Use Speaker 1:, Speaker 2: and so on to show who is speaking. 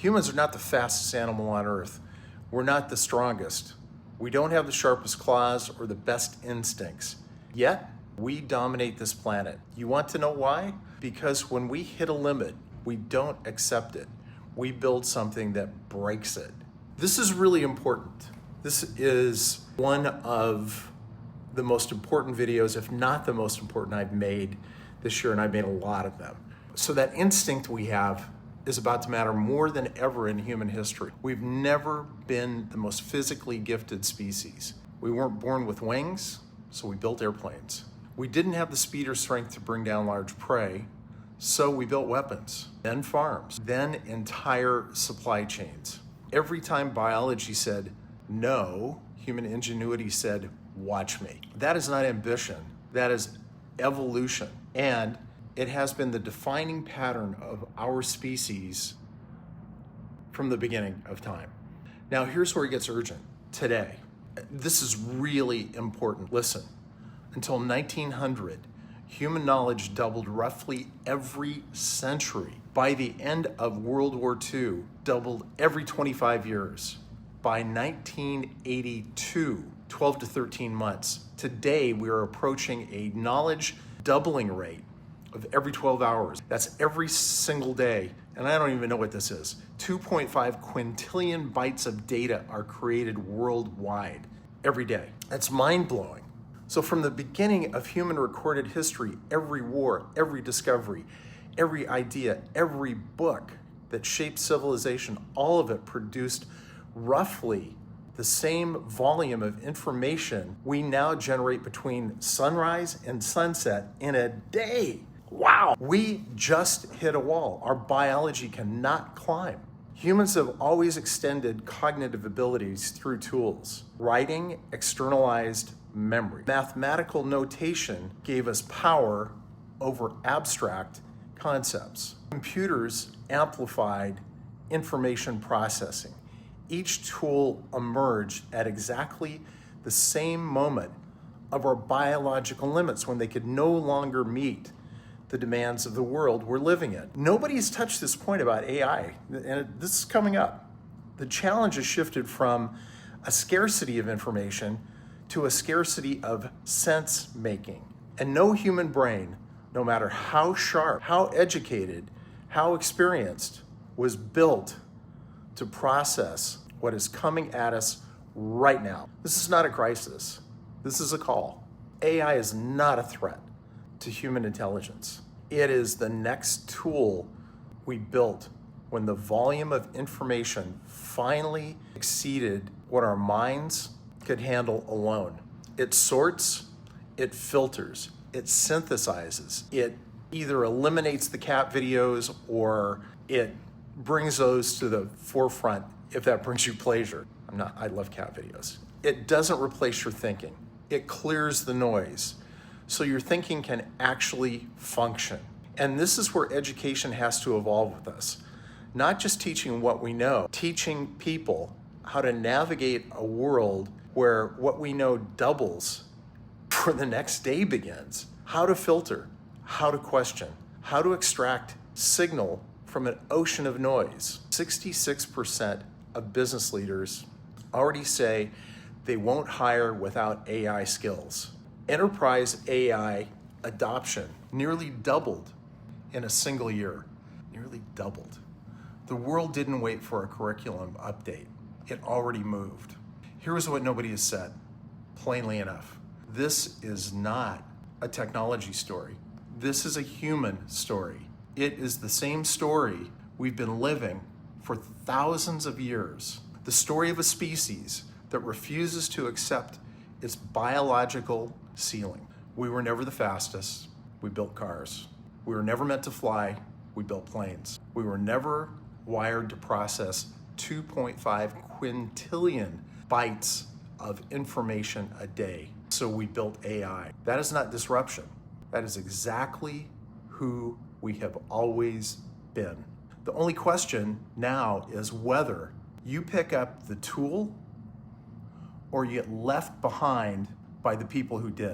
Speaker 1: Humans are not the fastest animal on Earth. We're not the strongest. We don't have the sharpest claws or the best instincts. Yet, we dominate this planet. You want to know why? Because when we hit a limit, we don't accept it. We build something that breaks it. This is really important. This is one of the most important videos, if not the most important I've made this year, and I've made a lot of them. So that instinct we have is about to matter more than ever in human history. We've never been the most physically gifted species. We weren't born with wings, so we built airplanes. We didn't have the speed or strength to bring down large prey, so we built weapons, then farms, then entire supply chains. Every time biology said no, human ingenuity said, watch me. That is not ambition, that is evolution. And it has been the defining pattern of our species from the beginning of time. Now, here's where it gets urgent. Today, this is really important. Listen, until 1900, human knowledge doubled roughly every century. By the end of World War II, doubled every 25 years. By 1982, 12 to 13 months. Today, we are approaching a knowledge doubling rate of every 12 hours. That's every single day. And I don't even know what this is. 2.5 quintillion bytes of data are created worldwide every day. That's mind-blowing. So from the beginning of human recorded history, every war, every discovery, every idea, every book that shaped civilization, all of it produced roughly the same volume of information we now generate between sunrise and sunset in a day. Wow! We just hit a wall. Our biology cannot climb. Humans have always extended cognitive abilities through tools. Writing externalized memory. Mathematical notation gave us power over abstract concepts. Computers amplified information processing. Each tool emerged at exactly the same moment of our biological limits when they could no longer meet the demands of the world we're living in. Nobody's touched this point about AI, and this is coming up. The challenge has shifted from a scarcity of information to a scarcity of sense making. And no human brain, no matter how sharp, how educated, how experienced, was built to process what is coming at us right now. This is not a crisis. This is a call. AI is not a threat to human intelligence. It is the next tool we built when the volume of information finally exceeded what our minds could handle alone. It sorts, it filters, it synthesizes, it either eliminates the cat videos or it brings those to the forefront if that brings you pleasure. I love cat videos. It doesn't replace your thinking. It clears the noise so your thinking can actually function. And this is where education has to evolve with us. Not just teaching what we know, teaching people how to navigate a world where what we know doubles before the next day begins. How to filter, how to question, how to extract signal from an ocean of noise. 66% of business leaders already say they won't hire without AI skills. Enterprise AI adoption nearly doubled in a single year. Nearly doubled. The world didn't wait for a curriculum update. It already moved. Here's what nobody has said, plainly enough. This is not a technology story. This is a human story. It is the same story we've been living for thousands of years. The story of a species that refuses to accept its biological ceiling. We were never the fastest. We built cars. We were never meant to fly. We built planes. We were never wired to process 2.5 quintillion bytes of information a day. So we built AI. That is not disruption. That is exactly who we have always been. The only question now is whether you pick up the tool or you get left behind by the people who did.